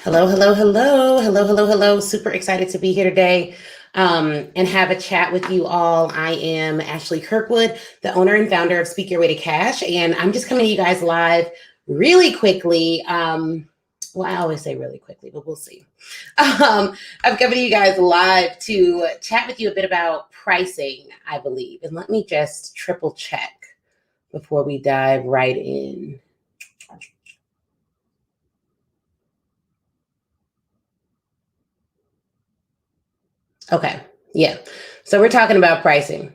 Hello, hello, hello, hello, hello, hello. Super excited to be here today and have a chat with you all. I am Ashley Kirkwood, the owner and founder of Speak Your Way to Cash, and I'm just coming to you guys live really quickly. Well, I always say really quickly, but we'll see. I'm coming to you guys live to chat with you a bit about pricing, I believe. And let me just triple check before we dive right in. Okay, yeah. So we're talking about pricing.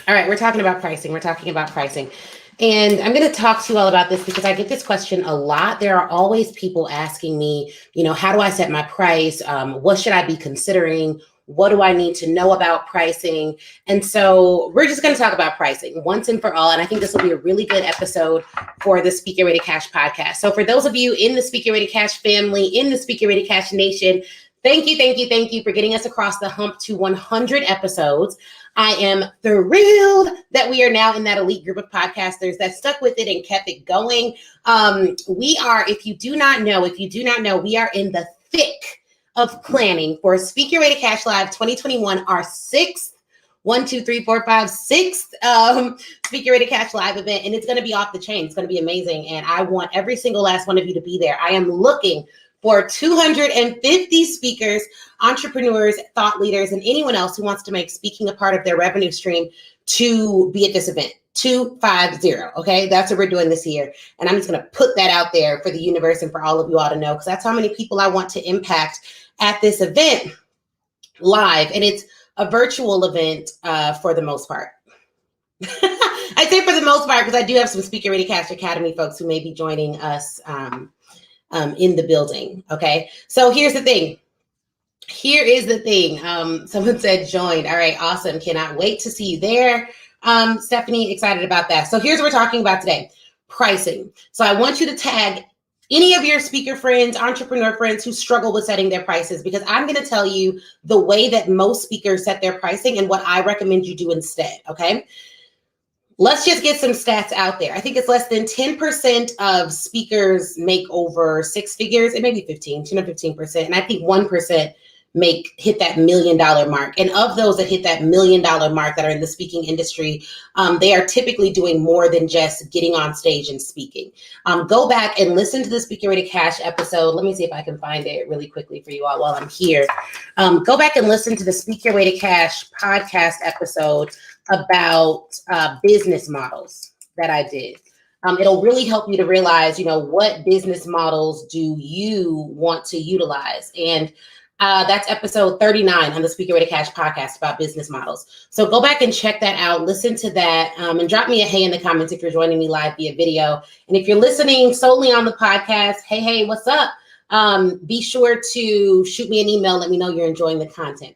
All right, we're talking about pricing. We're talking about pricing. And I'm going to talk to you all about this because I get this question a lot. There are always people asking me, how do I set my price? What should I be considering? What do I need to know about pricing? And so we're just going to talk about pricing once and for all. And I think this will be a really good episode for the Speak Your Way to Cash podcast. So for those of you in the Speak Your Way to Cash family, in the Speak Your Way to Cash nation, thank you for getting us across the hump to 100 episodes. I am thrilled that we are now in that elite group of podcasters that stuck with it and kept it going. We are, if you do not know, we are in the thick of planning for Speak Your Way to Cash Live 2021, our sixth Speak Your Way to Cash Live event. And it's going to be off the chain. It's going to be amazing. And I want every single last one of you to be there. I am looking for 250 speakers, entrepreneurs, thought leaders, and anyone else who wants to make speaking a part of their revenue stream to be at this event. 250. Okay, that's what we're doing this year. And I'm just going to put that out there for the universe and for all of you all to know, because that's how many people I want to impact at this event live. And it's a virtual event for the most part. I say for the most part because I do have some Speak Your Way to Cash Academy folks who may be joining us in the building. Okay. So here's the thing. Someone said join. All right. Awesome. Cannot wait to see you there. Stephanie, excited about that. So here's what we're talking about today. Pricing. So I want you to tag any of your speaker friends, entrepreneur friends who struggle with setting their prices, because I'm going to tell you the way that most speakers set their pricing and what I recommend you do instead. Okay. Let's just get some stats out there. I think it's less than 10% of speakers make over six figures. It may be 15%. And I think 1% hit that $1 million mark. And of those that hit that $1 million mark that are in the speaking industry, they are typically doing more than just getting on stage and speaking. Go back and listen to the Speak Your Way to Cash episode. Let me see if I can find it really quickly for you all while I'm here. Go back and listen to the Speak Your Way to Cash podcast episode about business models that I did. It'll really help you to realize, what business models do you want to utilize? And that's episode 39 on the Speak Your Way to Cash podcast about business models. So go back and check that out, listen to that, and drop me a hey in the comments if you're joining me live via video. And if you're listening solely on the podcast, hey, what's up? Be sure to shoot me an email. Let me know you're enjoying the content.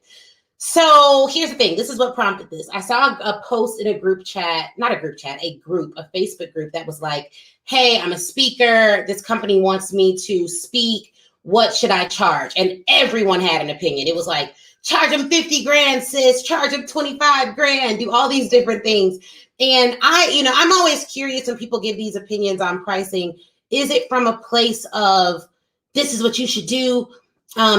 So here's the thing. This is what prompted this. I saw a post in a group, a Facebook group that was like, hey, I'm a speaker. This company wants me to speak. What should I charge? And everyone had an opinion. It was like, charge them 50 grand, sis, charge them 25 grand, do all these different things. And I'm always curious when people give these opinions on pricing. Is it from a place of, this is what you should do?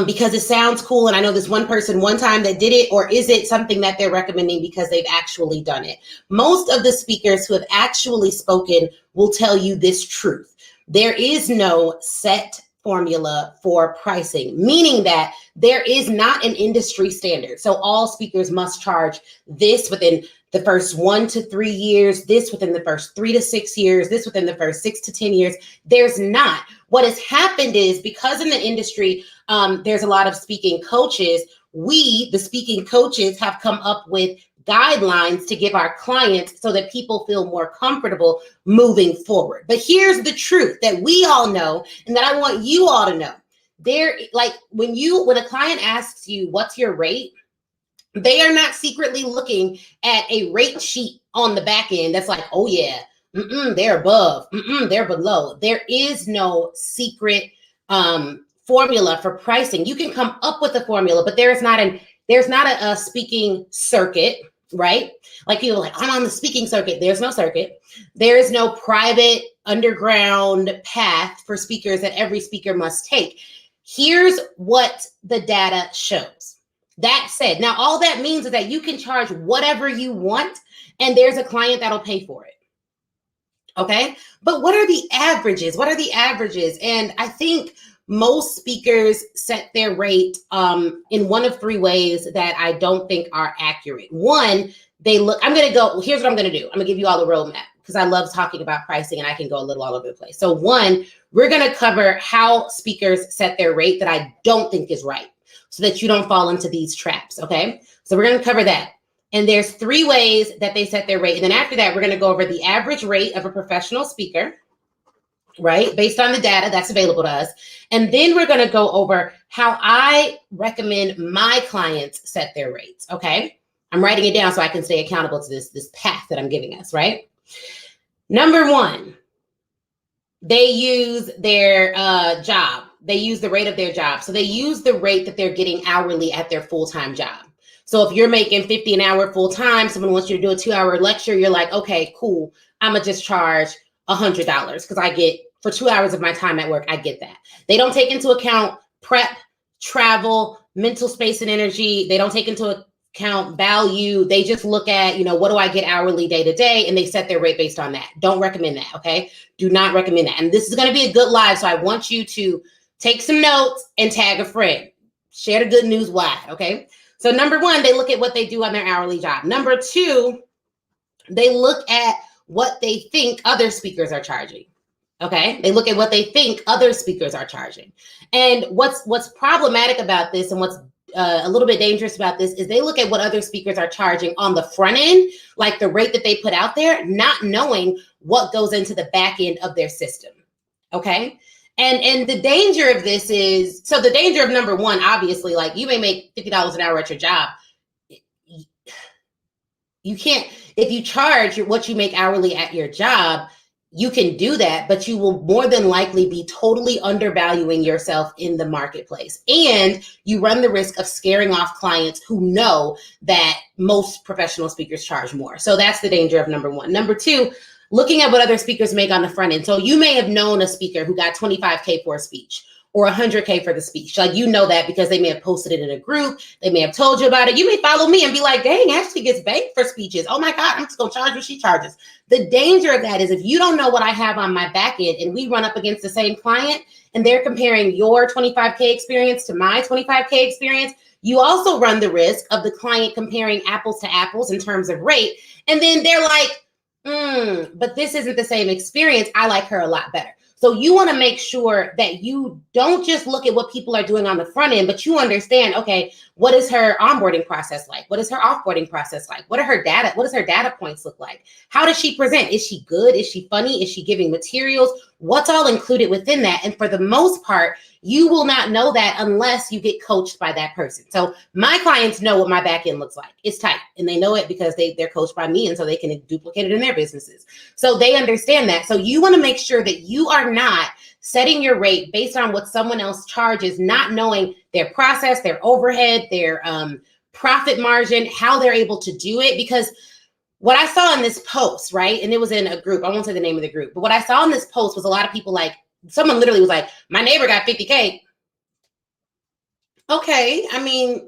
Because it sounds cool and I know this one person one time that did it, or is it something that they're recommending because they've actually done it? Most of the speakers who have actually spoken will tell you this truth. There is no set formula for pricing, meaning that there is not an industry standard. So all speakers must charge this within the first 1 to 3 years, this within the first 3 to 6 years, this within the first 6 to 10 years. There's not. What has happened is, because in the industry, there's a lot of speaking coaches, we, the speaking coaches, have come up with guidelines to give our clients so that people feel more comfortable moving forward. But here's the truth that we all know and that I want you all to know. When a client asks you, what's your rate? They are not secretly looking at a rate sheet on the back end that's like, oh yeah, they're above, they're below. There is no secret formula for pricing. You can come up with a formula, but there's not a speaking circuit, right? Like people are like, I'm on the speaking circuit. There's no circuit. There is no private underground path for speakers that every speaker must take. Here's what the data shows. That said, now all that means is that you can charge whatever you want and there's a client that'll pay for it. Okay. But what are the averages? What are the averages? And I think most speakers set their rate in one of three ways that I don't think are accurate. One, here's what I'm going to do. I'm going to give you all a roadmap because I love talking about pricing and I can go a little all over the place. So one, we're going to cover how speakers set their rate that I don't think is right so that you don't fall into these traps. Okay. So we're going to cover that. And there's three ways that they set their rate. And then after that, we're going to go over the average rate of a professional speaker, right? Based on the data that's available to us. And then we're going to go over how I recommend my clients set their rates, okay? I'm writing it down so I can stay accountable to this path that I'm giving us, right? Number one, they use their job. They use the rate of their job. So they use the rate that they're getting hourly at their full-time job. So if you're making $50 an hour full time, someone wants you to do a 2-hour lecture, you're like, okay, cool. I'm going to just charge $100 because I get for 2 hours of my time at work. I get that. They don't take into account prep, travel, mental space and energy. They don't take into account value. They just look at, what do I get hourly day to day? And they set their rate based on that. Don't recommend that. Okay. Do not recommend that. And this is going to be a good live. So I want you to take some notes and tag a friend. Share the good news. Why? Okay. So number one, they look at what they do on their hourly job. Number two, they look at what they think other speakers are charging. Okay. They look at what they think other speakers are charging. And what's problematic about this and what's a little bit dangerous about this is they look at what other speakers are charging on the front end, like the rate that they put out there, not knowing what goes into the back end of their system. Okay. And the danger of this is, so the danger of number one, obviously, like you may make $50 an hour at your job. You can't, if you charge what you make hourly at your job, you can do that, but you will more than likely be totally undervaluing yourself in the marketplace. And you run the risk of scaring off clients who know that most professional speakers charge more. So that's the danger of number one. Number two, looking at what other speakers make on the front end. So you may have known a speaker who got $25K for a speech or $100K for the speech. Like, that because they may have posted it in a group. They may have told you about it. You may follow me and be like, dang, Ashley gets banked for speeches. Oh my God, I'm just going to charge what she charges. The danger of that is if you don't know what I have on my back end and we run up against the same client and they're comparing your 25K experience to my 25K experience, you also run the risk of the client comparing apples to apples in terms of rate. And then they're like, but this isn't the same experience. I like her a lot better. So you want to make sure that you don't just look at what people are doing on the front end, but you understand, okay, what is her onboarding process like? What is her offboarding process like? What does her data points look like? How does she present? Is she good? Is she funny? Is she giving materials? What's all included within that? And for the most part, you will not know that unless you get coached by that person. So my clients know what my back end looks like. It's tight, and they know it because they're coached by me, and so they can duplicate it in their businesses. So they understand that. So you want to make sure that you are not setting your rate based on what someone else charges, not knowing their process, their overhead, their profit margin, how they're able to do it. Because what I saw in this post, right, and it was in a group, I won't say the name of the group, but what I saw in this post was a lot of people like, someone literally was like, my neighbor got 50K. Okay, I mean,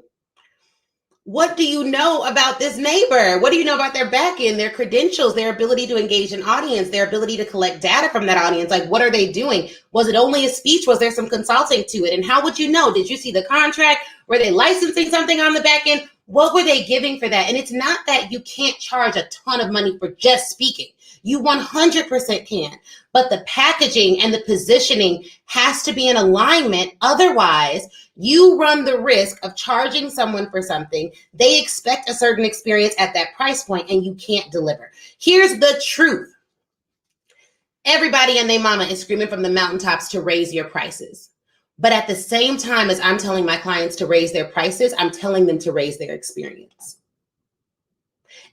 what do you know about this neighbor? What do you know about their back end, their credentials, their ability to engage an audience, their ability to collect data from that audience? Like, what are they doing? Was it only a speech? Was there some consulting to it? And how would you know? Did you see the contract? Were they licensing something on the back end? What were they giving for that? And it's not that you can't charge a ton of money for just speaking. You 100% can, but the packaging and the positioning has to be in alignment. Otherwise, you run the risk of charging someone for something. They expect a certain experience at that price point and you can't deliver. Here's the truth. Everybody and their mama is screaming from the mountaintops to raise your prices. But at the same time as I'm telling my clients to raise their prices, I'm telling them to raise their experience.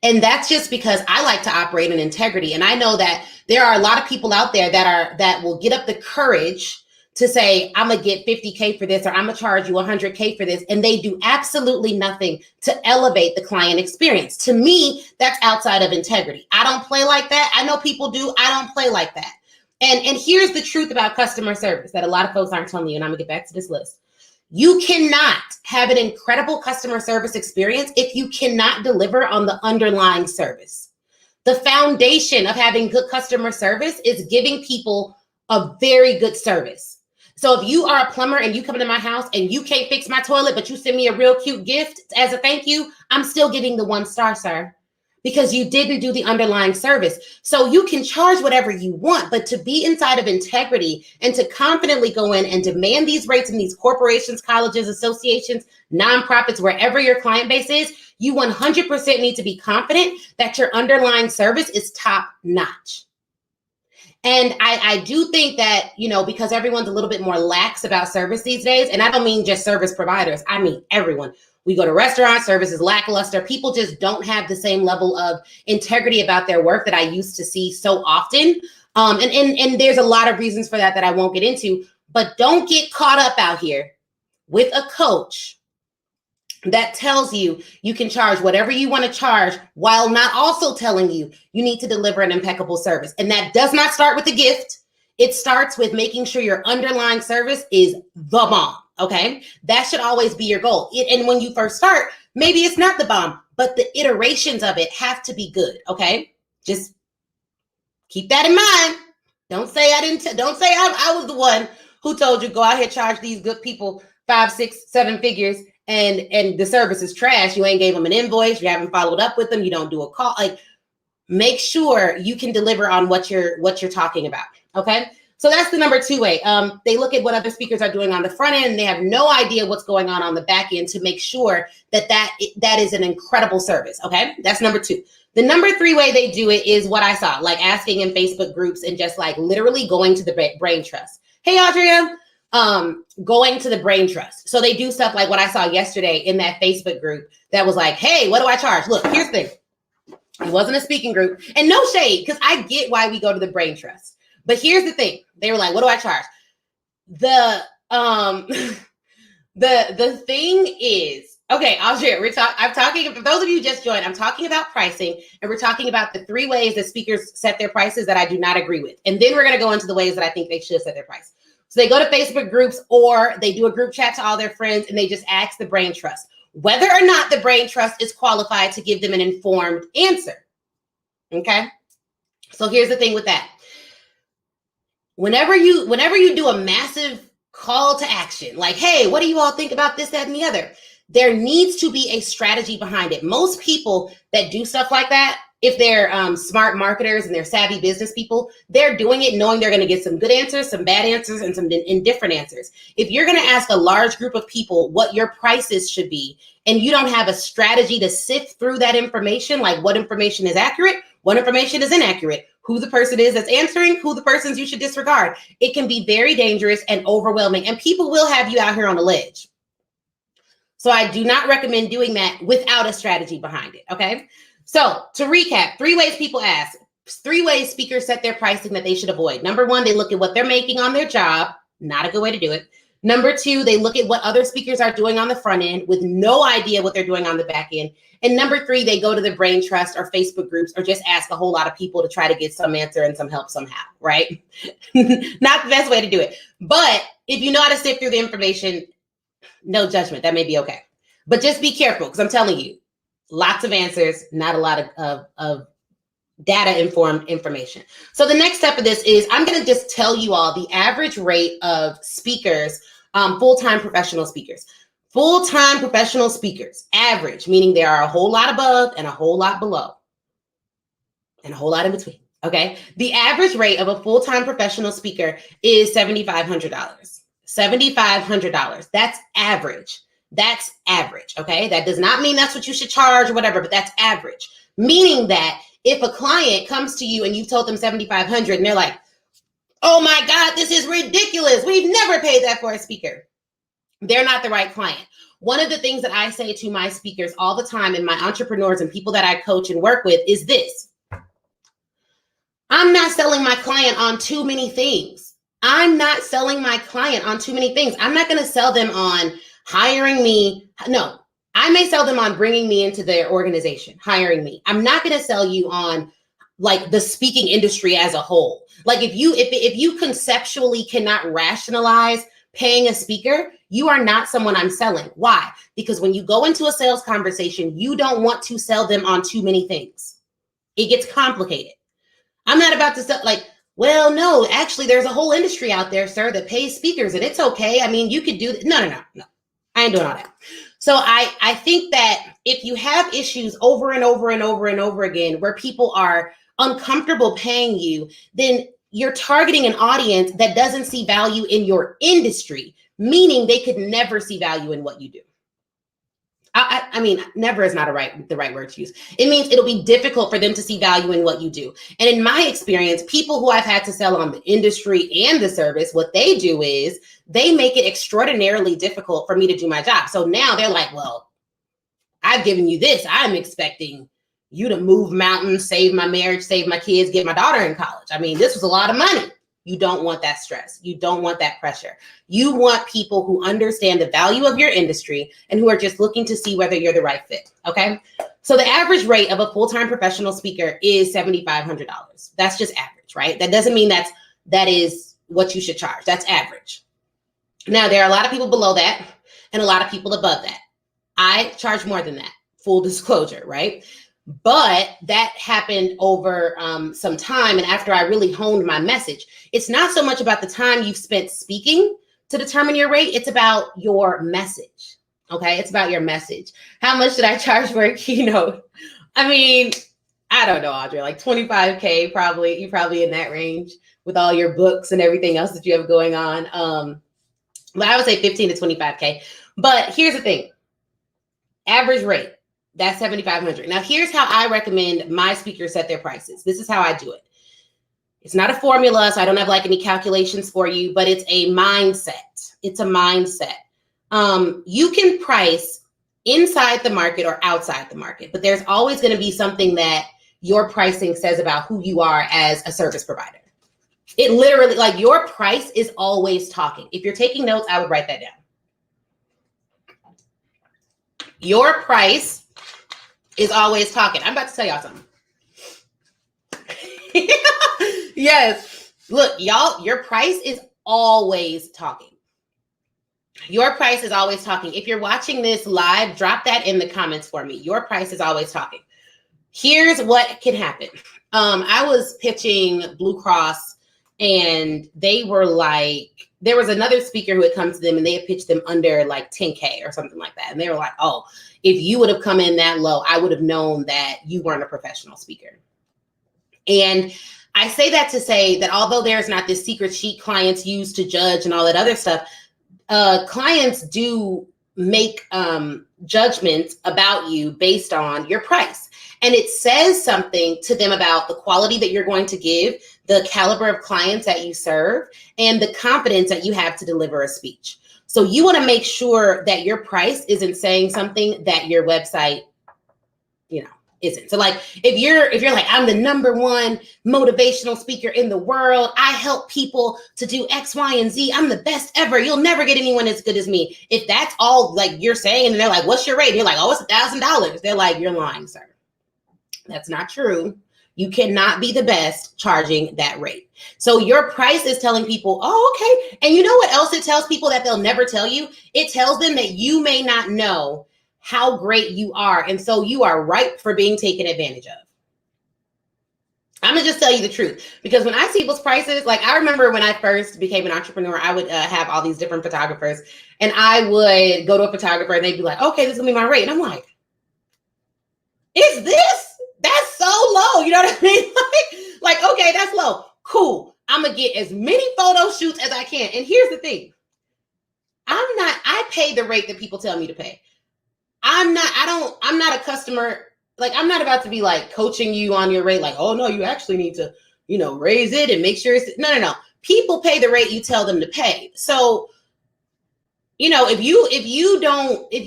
And that's just because I like to operate in integrity. And I know that there are a lot of people out there that will get up the courage to say, I'm going to get 50K for this, or I'm going to charge you 100K for this. And they do absolutely nothing to elevate the client experience. To me, that's outside of integrity. I don't play like that. I know people do. I don't play like that. And here's the truth about customer service that a lot of folks aren't telling you, and I'm gonna get back to this list. You cannot have an incredible customer service experience if you cannot deliver on the underlying service. The foundation of having good customer service is giving people a very good service. So if you are a plumber and you come into my house and you can't fix my toilet, but you send me a real cute gift as a thank you, I'm still giving the 1 star, sir, because you didn't do the underlying service. So you can charge whatever you want, but to be inside of integrity and to confidently go in and demand these rates in these corporations, colleges, associations, nonprofits, wherever your client base is, you 100% need to be confident that your underlying service is top notch. And I do think that, because everyone's a little bit more lax about service these days, and I don't mean just service providers, I mean everyone. We go to restaurants, service is lackluster. People just don't have the same level of integrity about their work that I used to see so often. And there's a lot of reasons for that I won't get into, but don't get caught up out here with a coach that tells you you can charge whatever you want to charge while not also telling you you need to deliver an impeccable service. And that does not start with a gift. It starts with making sure your underlying service is the bomb, okay? That should always be your goal. And when you first start, maybe it's not the bomb, but the iterations of it have to be good, okay? Just keep that in mind. Don't say I was the one who told you go out here, charge these good people 5, 6, 7 figures, and the service is trash. You ain't gave them an invoice. You haven't followed up with them. You don't do a call. Like, make sure you can deliver on what you're talking about. Okay. So that's the number 2 way. They look at what other speakers are doing on the front end, and they have no idea what's going on the back end to make sure that is an incredible service. Okay. That's number 2. The number 3 way they do it is what I saw, like asking in Facebook groups and just like literally going to the brain trust. Hey, Audria. Going to the brain trust. So they do stuff like what I saw yesterday in that Facebook group that was like, hey, what do I charge? Look, here's the thing. It wasn't a speaking group, and no shade, because I get why we go to the brain trust. But here's the thing. They were like, what do I charge? The thing is, okay, I'll share. I'm talking, for those of you who just joined, I'm talking about pricing, and we're talking about the 3 ways that speakers set their prices that I do not agree with. And then we're going to go into the ways that I think they should set their price. So they go to Facebook groups, or they do a group chat to all their friends, and they just ask the brain trust whether or not the brain trust is qualified to give them an informed answer. Okay. So here's the thing with that. Whenever you do a massive call to action, like, hey, what do you all think about this, that, and the other? There needs to be a strategy behind it. Most people that do stuff like that, if they're smart marketers and they're savvy business people, they're doing it knowing they're going to get some good answers, some bad answers, and some indifferent answers. If you're going to ask a large group of people what your prices should be, and you don't have a strategy to sift through that information, like what information is accurate, what information is inaccurate, who the person is that's answering, who the persons you should disregard, it can be very dangerous and overwhelming, and people will have you out here on a ledge. So I do not recommend doing that without a strategy behind it, okay? So to recap, 3 ways people ask, 3 ways speakers set their pricing that they should avoid. Number 1, they look at what they're making on their job. Not a good way to do it. Number 2, they look at what other speakers are doing on the front end with no idea what they're doing on the back end. And number 3, they go to the brain trust or Facebook groups or just ask a whole lot of people to try to get some answer and some help somehow, right? Not the best way to do it. But if you know how to sift through the information, no judgment, that may be okay. But just be careful, because I'm telling you, lots of answers, not a lot of data-informed information. So the next step of this is I'm going to just tell you all the average rate of speakers, full-time professional speakers. Full-time professional speakers, average, meaning there are a whole lot above and a whole lot below and a whole lot in between, okay? The average rate of a full-time professional speaker is $7,500. $7,500. That's average. That's average, okay? That does not mean that's what you should charge or whatever, but that's average. Meaning that if a client comes to you and you've told them $7,500 and they're like, oh my God, this is ridiculous. We've never paid that for a speaker. They're not the right client. One of the things that I say to my speakers all the time and my entrepreneurs and people that I coach and work with is this. I'm not selling my client on too many things. I'm not selling my client on too many things. I'm not going to sell them on hiring me. No, I may sell them on bringing me into their organization, hiring me. I'm not going to sell you on like the speaking industry as a whole. Like if you conceptually cannot rationalize paying a speaker, you are not someone I'm selling. Why? Because when you go into a sales conversation, you don't want to sell them on too many things. It gets complicated. I'm not about to sell like, well, no, actually there's a whole industry out there, sir, that pays speakers and it's okay. I mean, you could do no. I ain't doing all that. So I think that if you have issues over and over and over and over again where people are uncomfortable paying you, then you're targeting an audience that doesn't see value in your industry, meaning they could never see value in what you do. I mean, never is not the right word to use. It means it'll be difficult for them to see value in what you do. And in my experience, people who I've had to sell on the industry and the service, what they do is they make it extraordinarily difficult for me to do my job. So now they're like, well, I've given you this. I'm expecting you to move mountains, save my marriage, save my kids, get my daughter in college. I mean, this was a lot of money. You don't want that stress. You don't want that pressure. You want people who understand the value of your industry and who are just looking to see whether you're the right fit. Okay. So the average rate of a full-time professional speaker is $7,500. That's just average, right? That doesn't mean that is what you should charge. That's average. Now, there are a lot of people below that and a lot of people above that. I charge more than that, full disclosure, right? But that happened over some time. And after I really honed my message, it's not so much about the time you've spent speaking to determine your rate. It's about your message. Okay. It's about your message. How much did I charge for a keynote? I mean, I don't know, Audrey, like 25K, probably. You're probably in that range with all your books and everything else that you have going on. But I would say 15 to 25K. But here's the thing. Average rate. That's $7,500. Now, here's how I recommend my speakers set their prices. This is how I do it. It's not a formula, so I don't have like any calculations for you, but it's a mindset. It's a mindset. You can price inside the market or outside the market, but there's always going to be something that your pricing says about who you are as a service provider. It literally, like your price is always talking. If you're taking notes, I would write that down. Your price is always talking. I'm about to tell y'all something. Yes. Look, y'all, your price is always talking. Your price is always talking. If you're watching this live, drop that in the comments for me. Your price is always talking. Here's what can happen. I was pitching Blue Cross and they were like, there was another speaker who had come to them and they had pitched them under like 10K or something like that. And they were like, oh, if you would have come in that low, I would have known that you weren't a professional speaker. And I say that to say that although there's not this secret sheet clients use to judge and all that other stuff, clients do make judgments about you based on your price. And it says something to them about the quality that you're going to give, the caliber of clients that you serve, and the confidence that you have to deliver a speech. So you want to make sure that your price isn't saying something that your website, isn't. So like if you're like, I'm the #1 motivational speaker in the world, I help people to do X, Y, and Z, I'm the best ever, you'll never get anyone as good as me. If that's all like you're saying, and they're like, what's your rate? And you're like, oh, it's $1,000. They're like, you're lying, sir. That's not true. You cannot be the best charging that rate. So your price is telling people, oh, okay. And you know what else it tells people that they'll never tell you? It tells them that you may not know how great you are. And so you are ripe for being taken advantage of. I'm gonna just tell you the truth, because when I see people's prices, like I remember when I first became an entrepreneur, I would have all these different photographers and I would go to a photographer and they'd be like, okay, this is gonna be my rate. And I'm like, is this? That's so low. You know what I mean? like, okay, that's low. Cool. I'm going to get as many photo shoots as I can. And here's the thing. I pay the rate that people tell me to pay. I'm not a customer. Like, I'm not about to be like coaching you on your rate. Like, oh no, you actually need to, raise it and make sure it's, no. People pay the rate you tell them to pay. So, if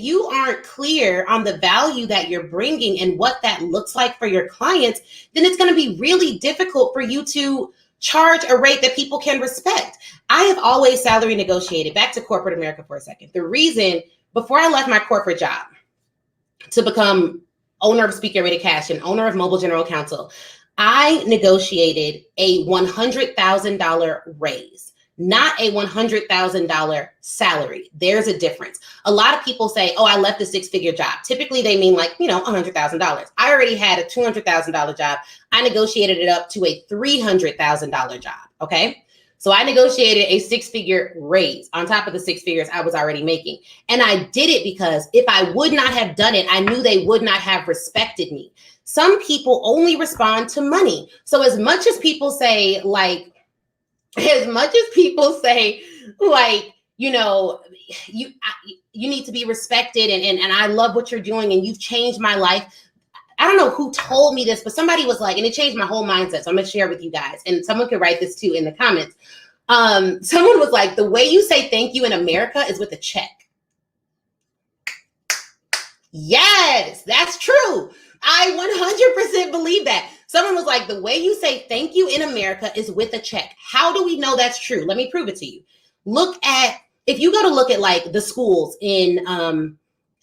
you aren't clear on the value that you're bringing and what that looks like for your clients, then it's going to be really difficult for you to charge a rate that people can respect. I have always salary negotiated. Back to corporate America for a second. The reason, before I left my corporate job to become owner of Speak Your Way to Cash and owner of Mobile General Counsel, I negotiated a $100,000 raise, not a $100,000 salary. There's a difference. A lot of people say, oh, I left a six-figure job. Typically, they mean like, $100,000. I already had a $200,000 job. I negotiated it up to a $300,000 job, okay? So I negotiated a six-figure raise on top of the six figures I was already making. And I did it because if I would not have done it, I knew they would not have respected me. Some people only respond to money. So as much as people say, you need to be respected and I love what you're doing and you've changed my life. I don't know who told me this, but somebody was like, and it changed my whole mindset. So I'm going to share with you guys. And someone could write this too in the comments. Someone was like, the way you say thank you in America is with a check. Yes, that's true. I 100% believe that. Someone was like, the way you say thank you in America is with a check. How do we know that's true? Let me prove it to you. If you go to look at like the schools in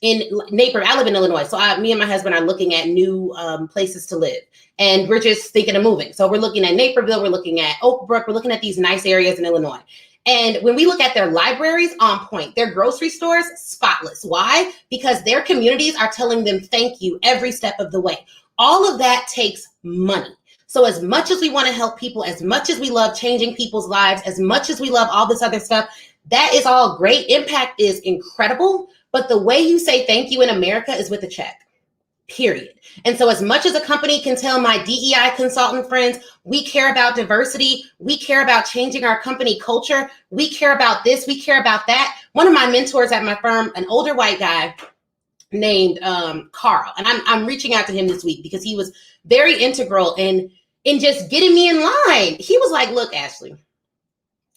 Naperville, I live in Illinois. So me and my husband are looking at new places to live and we're just thinking of moving. So we're looking at Naperville, we're looking at Oak Brook, we're looking at these nice areas in Illinois. And when we look at their libraries, on point, their grocery stores, spotless. Why? Because their communities are telling them thank you every step of the way. All of that takes money. So as much as we want to help people, as much as we love changing people's lives, as much as we love all this other stuff, that is all great. Impact is incredible. But the way you say thank you in America is with a check. Period. And so as much as a company can tell my DEI consultant friends, we care about diversity, we care about changing our company culture, we care about this, we care about that. One of my mentors at my firm, an older white guy named Carl, and I'm reaching out to him this week because he was very integral in just getting me in line. He was like, look, Ashley,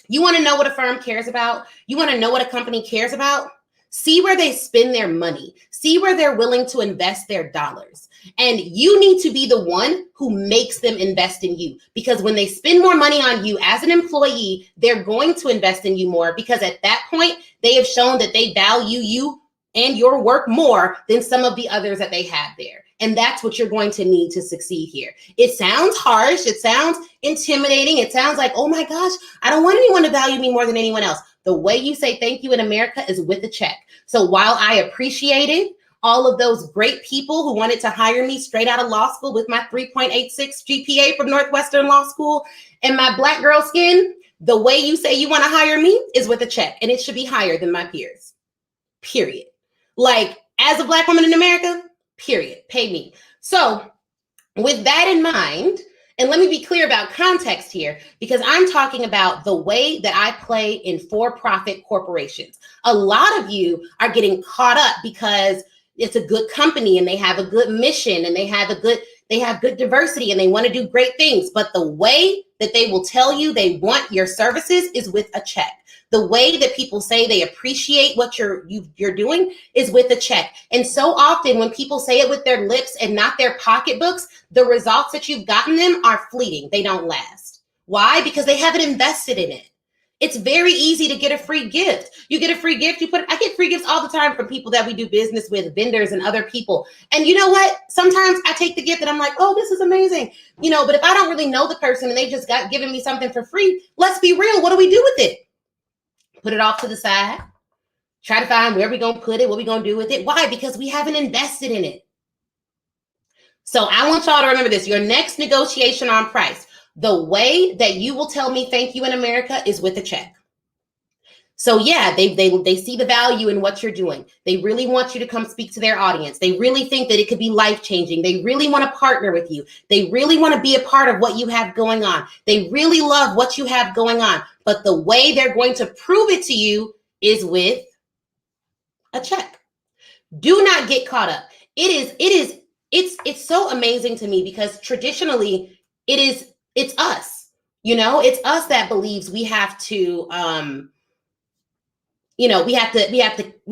you want to know what a firm cares about? You want to know what a company cares about? See where they spend their money. See where they're willing to invest their dollars. And you need to be the one who makes them invest in you. Because when they spend more money on you as an employee, they're going to invest in you more. Because at that point, they have shown that they value you and your work more than some of the others that they have there. And that's what you're going to need to succeed here. It sounds harsh. It sounds intimidating. It sounds like, oh my gosh, I don't want anyone to value me more than anyone else. The way you say thank you in America is with a check. So while I appreciated all of those great people who wanted to hire me straight out of law school with my 3.86 GPA from Northwestern Law School and my Black girl skin, the way you say you want to hire me is with a check, and it should be higher than my peers, period. Like, as a Black woman in America, period, pay me. So with that in mind, and let me be clear about context here, because I'm talking about the way that I play in for-profit corporations. A lot of you are getting caught up because it's a good company and they have a good mission and they have good diversity and they want to do great things. But the way that they will tell you they want your services is with a check. The way that people say they appreciate what you're doing is with a check. And so often when people say it with their lips and not their pocketbooks, the results that you've gotten them are fleeting. They don't last. Why? Because they haven't invested in it. It's very easy to get a free gift. You get a free gift, I get free gifts all the time from people that we do business with, vendors and other people. And you know what? Sometimes I take the gift and I'm like, oh, this is amazing. But if I don't really know the person and they just got given me something for free, let's be real. What do we do with it? Put it off to the side, try to find where we're going to put it, what we're going to do with it. Why? Because we haven't invested in it. So I want y'all to remember this. Your next negotiation on price, the way that you will tell me thank you in America is with a check. So yeah, they see the value in what you're doing. They really want you to come speak to their audience. They really think that it could be life-changing. They really want to partner with you. They really want to be a part of what you have going on. They really love what you have going on. But the way they're going to prove it to you is with a check. Do not get caught up. It's so amazing to me because traditionally it's us, it's us that believes we have to, we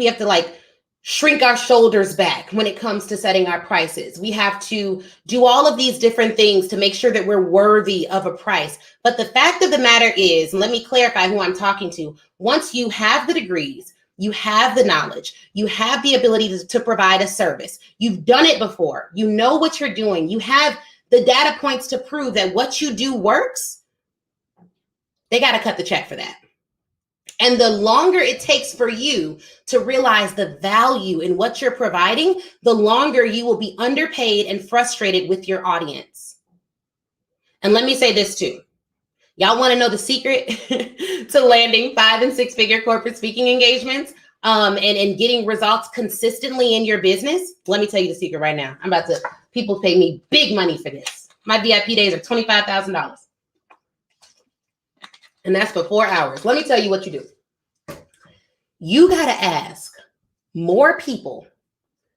have to like shrink our shoulders back when it comes to setting our prices. We have to do all of these different things to make sure that we're worthy of a price. But the fact of the matter is, and let me clarify who I'm talking to. Once you have the degrees, you have the knowledge, you have the ability to provide a service. You've done it before. You know what you're doing. You have the data points to prove that what you do works, they got to cut the check for that. And the longer it takes for you to realize the value in what you're providing, the longer you will be underpaid and frustrated with your audience. And let me say this too. Y'all want to know the secret to landing 5- and 6-figure corporate speaking engagements and getting results consistently in your business? Let me tell you the secret right now. People pay me big money for this. My VIP days are $25,000. And that's for 4 hours. Let me tell you what you do. You got to ask more people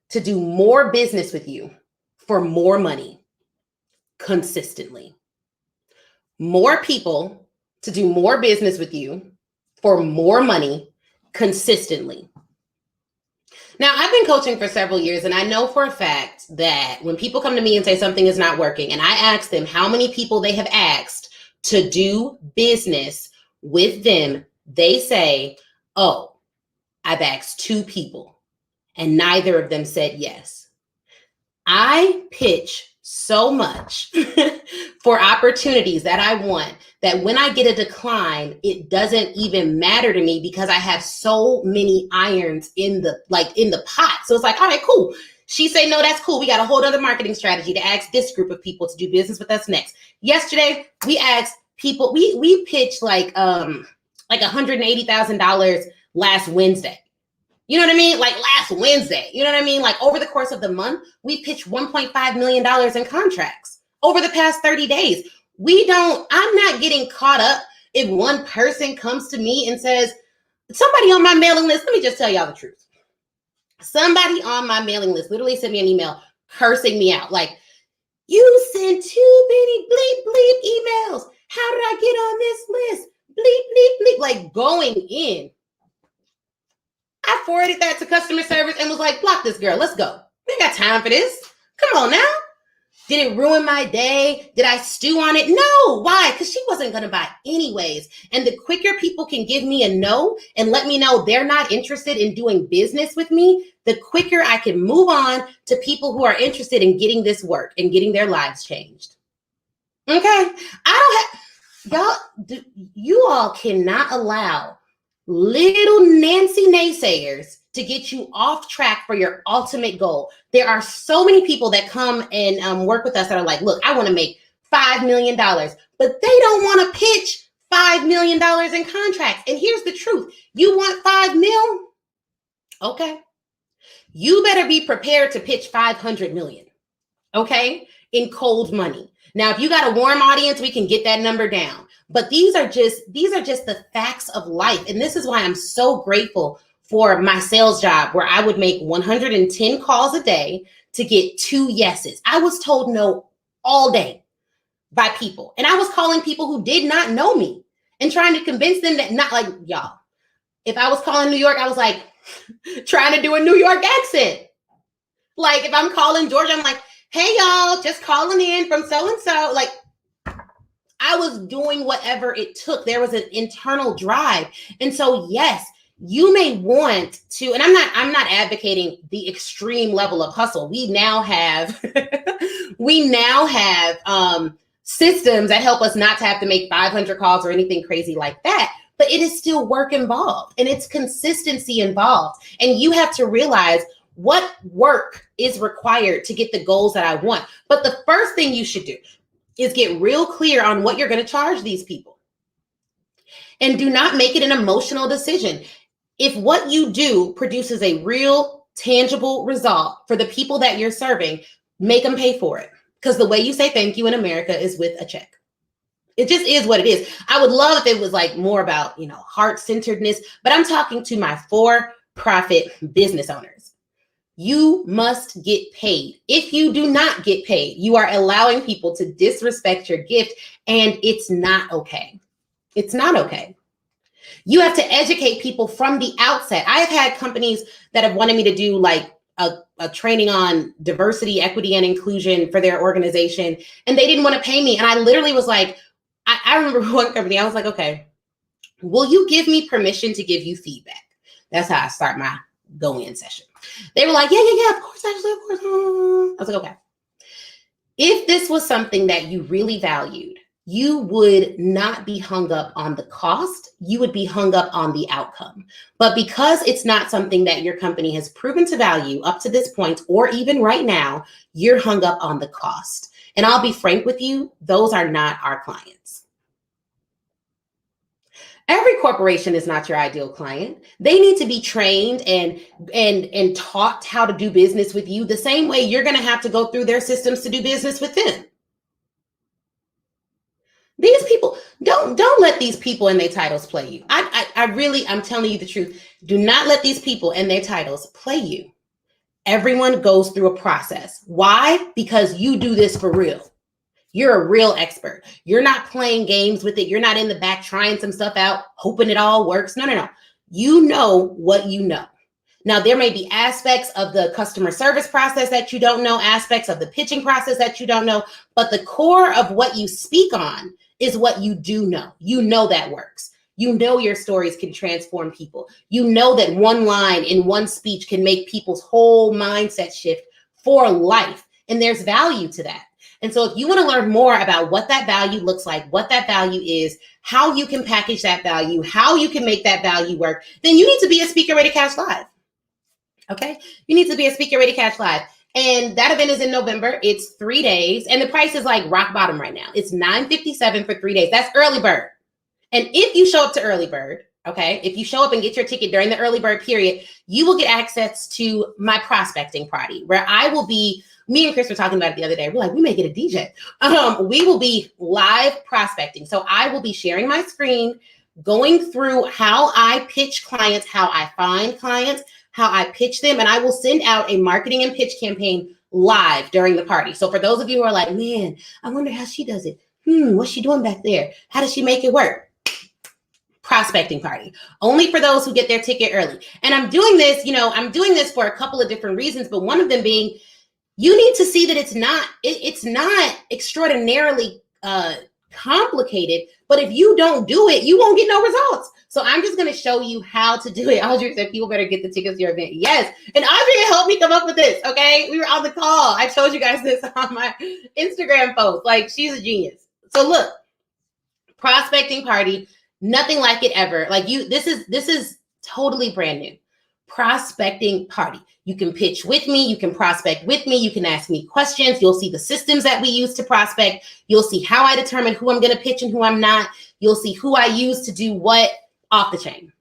to do more business with you for more money consistently. More people to do more business with you for more money consistently. Now, I've been coaching for several years, and I know for a fact that when people come to me and say something is not working, and I ask them how many people they have asked to do business with them, they say, oh, I've asked 2 people, and neither of them said yes. I pitch so much for opportunities that I want that when I get a decline, it doesn't even matter to me because I have so many irons in the pot. So it's like, all right, cool. She say, no, that's cool. We got a whole other marketing strategy to ask this group of people to do business with us next. Yesterday, we asked people, we pitched like $180,000 last Wednesday. You know what I mean? Like last Wednesday, you know what I mean? Like over the course of the month, we pitched $1.5 million in contracts over the past 30 days. I'm not getting caught up if one person comes to me and says, somebody on my mailing list, let me just tell y'all the truth. Somebody on my mailing list literally sent me an email cursing me out. Like, you sent too many bleep, bleep emails. How did I get on this list? Bleep, bleep, bleep, like going in. I forwarded that to customer service and was like, block this girl. Let's go. We ain't got time for this. Come on now. Did it ruin my day? Did I stew on it? No. Why? Because she wasn't going to buy anyways. And the quicker people can give me a no and let me know they're not interested in doing business with me, the quicker I can move on to people who are interested in getting this work and getting their lives changed. Okay. You all cannot allow little Nancy naysayers to get you off track for your ultimate goal. There are so many people that come and work with us that are like, look, I want to make $5 million, but they don't want to pitch $5 million in contracts. And here's the truth. You want 5 mil? Okay. You better be prepared to pitch 500 million. Okay. In cold money. Now, if you got a warm audience, we can get that number down. But these are just the facts of life. And this is why I'm so grateful for my sales job, where I would make 110 calls a day to get 2 yeses. I was told no all day by people. And I was calling people who did not know me and trying to convince them that, not like y'all. If I was calling New York, I was like trying to do a New York accent. Like if I'm calling Georgia, I'm like, hey y'all, just calling in from so-and-so. Like I was doing whatever it took. There was an internal drive. And so, yes, you may want to, and I'm not advocating the extreme level of hustle. We now have systems that help us not to have to make 500 calls or anything crazy like that. But it is still work involved and it's consistency involved. And you have to realize what work is required to get the goals that I want. But the first thing you should do is get real clear on what you're going to charge these people. And do not make it an emotional decision. If what you do produces a real, tangible result for the people that you're serving, make them pay for it. Because the way you say thank you in America is with a check. It just is what it is. I would love if it was like more about, heart-centeredness, but I'm talking to my for-profit business owners. You must get paid. If you do not get paid, you are allowing people to disrespect your gift, and it's not okay. It's not okay. You have to educate people from the outset. I have had companies that have wanted me to do like a training on diversity, equity, and inclusion for their organization, and they didn't want to pay me. And I literally was like, I remember one company, I was like, okay, will you give me permission to give you feedback? That's how I start my go-in session. They were like, yeah, of course, actually, of course. I was like, okay. If this was something that you really valued, you would not be hung up on the cost. You would be hung up on the outcome. But because it's not something that your company has proven to value up to this point, or even right now, you're hung up on the cost. And I'll be frank with you, those are not our clients. Every corporation is not your ideal client. They need to be trained and taught how to do business with you the same way you're going to have to go through their systems to do business with them. These people, don't let these people and their titles play you. I'm telling you the truth. Do not let these people and their titles play you. Everyone goes through a process. Why? Because you do this for real. You're a real expert. You're not playing games with it. You're not in the back trying some stuff out, hoping it all works. No. You know what you know. Now, there may be aspects of the customer service process that you don't know, aspects of the pitching process that you don't know, but the core of what you speak on is what you do know. You know that works. You know your stories can transform people. You know that one line in one speech can make people's whole mindset shift for life. And there's value to that. And so if you want to learn more about what that value looks like, what that value is, how you can package that value, how you can make that value work, then you need to be a Speaker Ready Cash Live. Okay? You need to be a Speaker Ready Cash Live. And that event is in November. It's 3 days. And the price is like rock bottom right now. It's $957 for 3 days. That's early bird. And if you show up to early bird, okay, if you show up and get your ticket during the early bird period, you will get access to my prospecting party where I will be. Me and Chris were talking about it the other day. We're like, we may get a DJ. We will be live prospecting. So I will be sharing my screen, going through how I pitch clients, how I find clients, how I pitch them. And I will send out a marketing and pitch campaign live during the party. So for those of you who are like, man, I wonder how she does it. What's she doing back there? How does she make it work? Prospecting party, only for those who get their ticket early. And I'm doing this for a couple of different reasons, but one of them being, you need to see that it's not extraordinarily complicated, but if you don't do it, you won't get no results. So I'm just going to show you how to do it. Audrey said people better get the tickets to your event. Yes. And Audrey helped me come up with this. Okay. We were on the call. I told you guys this on my Instagram post. Like, she's a genius. So look, prospecting party, nothing like it ever. Like this is totally brand new. Prospecting party. You can pitch with me. You can prospect with me. You can ask me questions. You'll see the systems that we use to prospect. You'll see how I determine who I'm going to pitch and who I'm not. You'll see who I use to do what. Off the chain.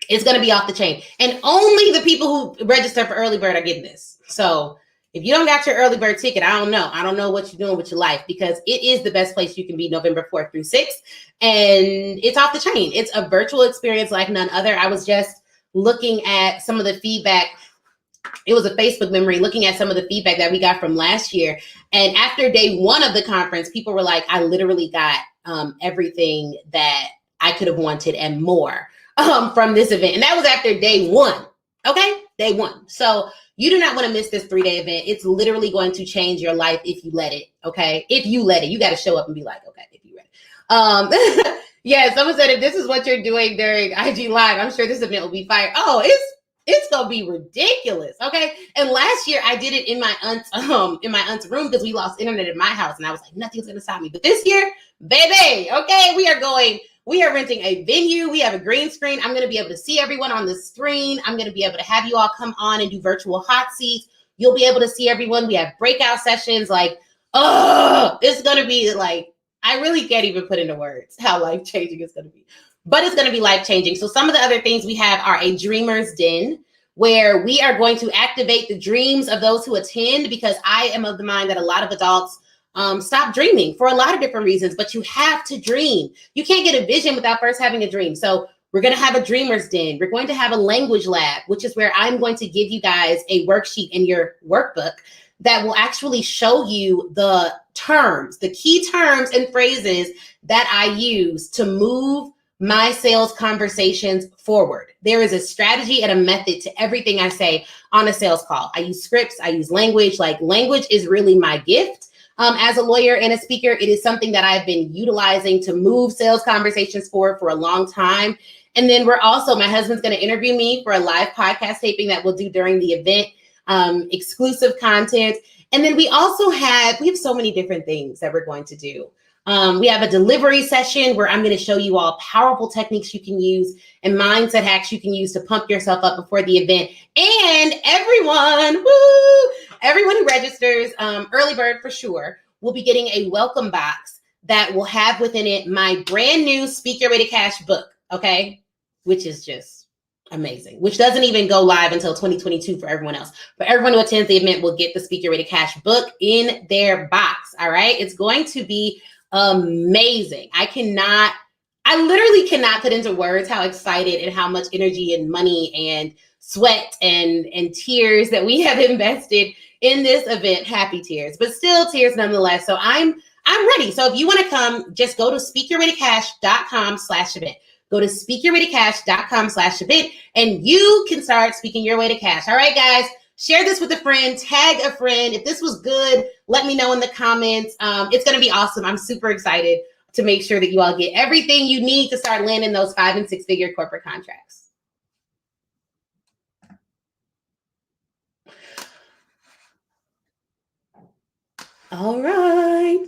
It's going to be off the chain. And only the people who register for early bird are getting this. So if you don't got your early bird ticket, I don't know what you're doing with your life, because it is the best place you can be November 4th through 6th. And it's off the chain. It's a virtual experience like none other. I was just looking at some of the feedback. It was a Facebook memory, looking at some of the feedback that we got from last year. And after day one of the conference, people were like, I literally got everything that I could have wanted and more from this event. And that was after day one. Okay. Day one. So you do not want to miss this 3-day event. It's literally going to change your life if you let it. Okay. If you let it, you got to show up and be like, okay, if you ready. Yeah. Someone said, if this is what you're doing during IG Live, I'm sure this event will be fire. Oh, it's going to be ridiculous. Okay. And last year I did it in my aunt's room because we lost internet in my house. And I was like, nothing's going to stop me. But this year, baby, okay, we are renting a venue. We have a green screen. I'm going to be able to see everyone on the screen. I'm going to be able to have you all come on and do virtual hot seats. You'll be able to see everyone. We have breakout sessions. Like, it's going to be like, I really can't even put into words how life-changing it's going to be. But it's going to be life-changing. So some of the other things we have are a dreamer's den, where we are going to activate the dreams of those who attend, because I am of the mind that a lot of adults stop dreaming for a lot of different reasons, but you have to dream. You can't get a vision without first having a dream. So we're going to have a dreamer's den. We're going to have a language lab, which is where I'm going to give you guys a worksheet in your workbook that will actually show you the terms, the key terms and phrases that I use to move my sales conversations forward. There is a strategy and a method to everything I say on a sales call. I use scripts. I use language. Like, language is really my gift. As a lawyer and a speaker, it is something that I've been utilizing to move sales conversations forward for a long time. And then my husband's going to interview me for a live podcast taping that we'll do during the event, exclusive content. And then we have so many different things that we're going to do. We have a delivery session where I'm going to show you all powerful techniques you can use and mindset hacks you can use to pump yourself up before the event. And everyone who registers, early bird for sure, will be getting a welcome box that will have within it my brand new Speak Your Way to Cash book, okay? Which is just amazing, which doesn't even go live until 2022 for everyone else. But everyone who attends the event will get the Speak Your Way to Cash book in their box, all right? It's going to be amazing. I literally cannot put into words how excited and how much energy and money and sweat and tears that we have invested in this event. Happy tears, but still tears nonetheless. So I'm ready. So if you want to come, just go to speakyourwaytocash.com/event. Go to speakyourwaytocash.com/event and you can start speaking your way to cash. All right, guys, share this with a friend, tag a friend. If this was good, let me know in the comments. It's going to be awesome. I'm super excited to make sure that you all get everything you need to start landing those 5- and 6-figure corporate contracts. All right.